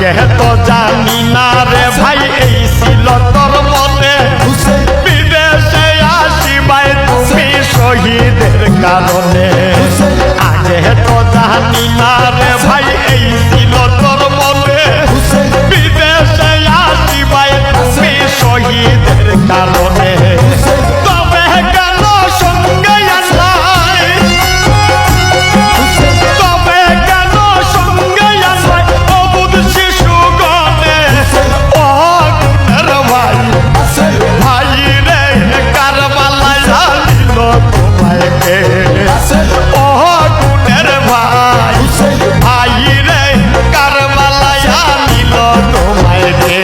আগে তো জানি না রে ভাই এই ছিল তোর মনে বিদেশে আসিবাই তুমি শহীদের কারণে আগে তো জানি না রে ভাই এই ছিল তোর মনে বিদেশে আসিবাই তুমি শহীদের কারণে তবে কেন সঙ্গে আসলাই তবে কেন সঙ্গে আসলাই অবুধ শিশু গণে ও গুণের ভাই ভাই রে কারবালায় আনিল তোমায় কে ও গুণের ভাই ভাই রে কারবালায় আনিল তোমায় কে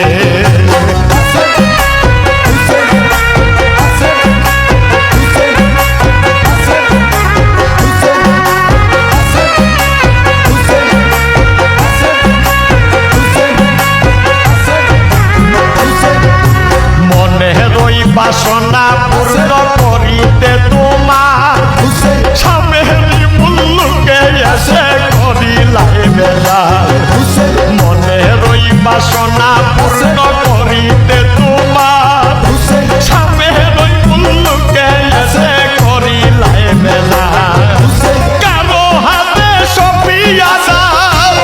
বাসনা পূর্ণ করিতে তোমার স্বামীর মুল্লুকে এসে করিলাই বেলা মনের ওই বাসনা পূর্ণ করিতে তোমার স্বামীর ওই মুল্লুকে এসে করিলাই বেলা কারো হাতে সপিয়া দাও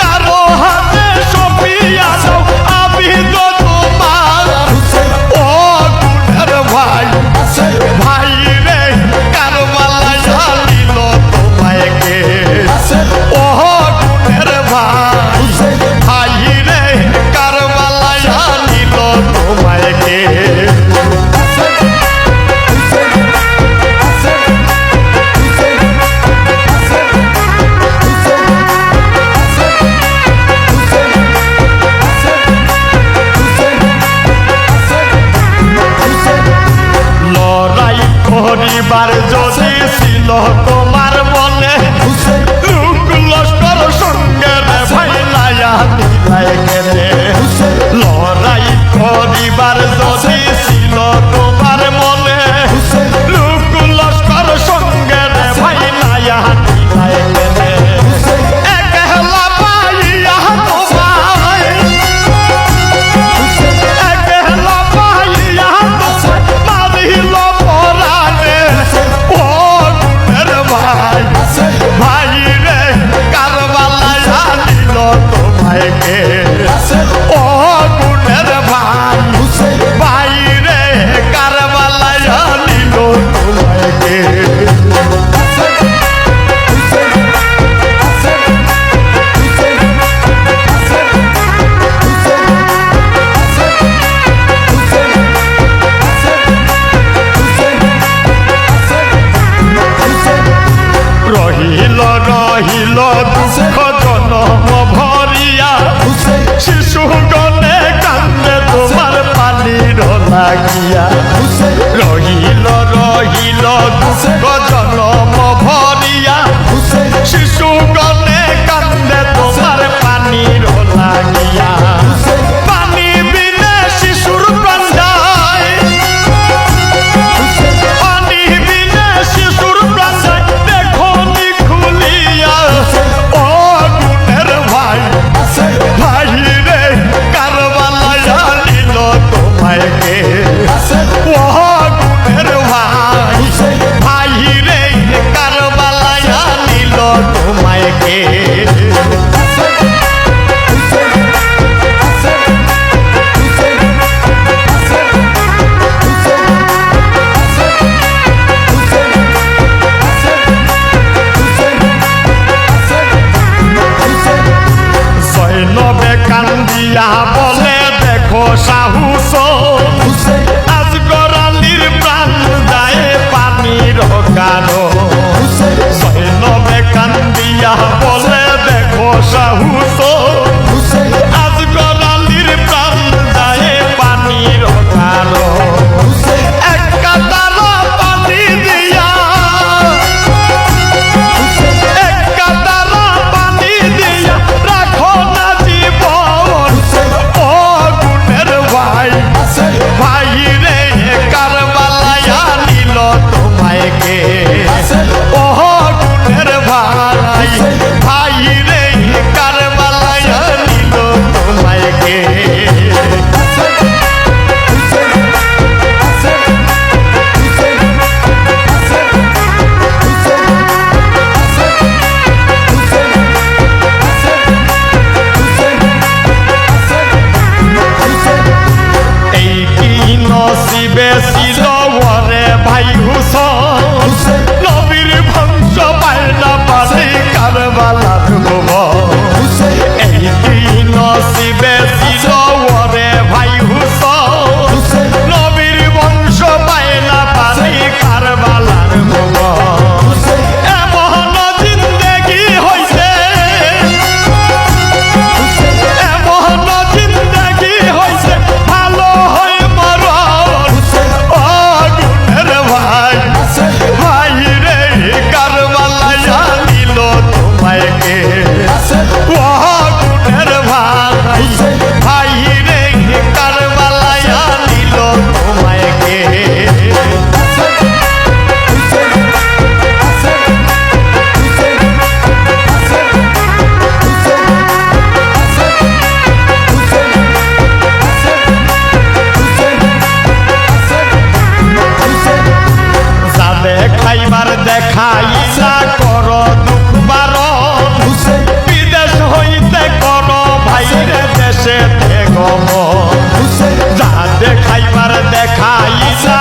কারো হাতে সপিয়া দাও আমি তো ভাই রে কারবালায় আনিল তোমায় কে ও গুণের ভাই ভাই রে কারবালায় আনিল তোমায় কে পরিবার যদি ছিল তোমার মনে লোক লস্কর সঙ্গে ভাই লায়া দিলাই গেলে লড়াই পরিবার যদি ছিল তোমার মনে লোক লস্কর সঙ্গে ভাই লায়া দিলাই গেলে একলা পাইয়া তোমায় একলা পাইয়া তোমায় মারিল ভাই রে কারবালায় আনিল তোমায় কে ও গুণের ভাই ভাই রে কারবালায় আনিল তোমায় কে রহিল রহিল দুঃখ জনম ভরিয়া শিশু গণে কান্দে তোমার পানির লাগিয়া রহিল রহিল দুঃখ জনম ভরিয়া শিশু গণে কান্দে তোমার পানির লাগিয়া পানি বিনে শিশুর প্রাণ যায় পানি বিনে শিশুর প্রাণ যায় দেখো ও গুণের ভাই ভাই রে কারবালায় আনিল তোমায় কে ও গুণের ভাই ভাই রে কারবালায় আনিল তোমায় কে কান্দিয়া বলে দেখো সাহুস আজগরালির প্রাণ যায় পানির কারো সৈনবে কান্দিয়া বলে দেখো সাহুস আজগরালির প্রাণ যায় পানির কারো এক কাতার পানি দিয়া এক কাতার পানি দিয়া রাখো না জীবন ও গুণের ভাই ভাই রে কারবালায় আনিল তোমায় কে দেখাইলা কর দুঃখ বারণ বিদেশ হইতে কর ভাইরে দেশে গমন যা দেখাইবার দেখাইলা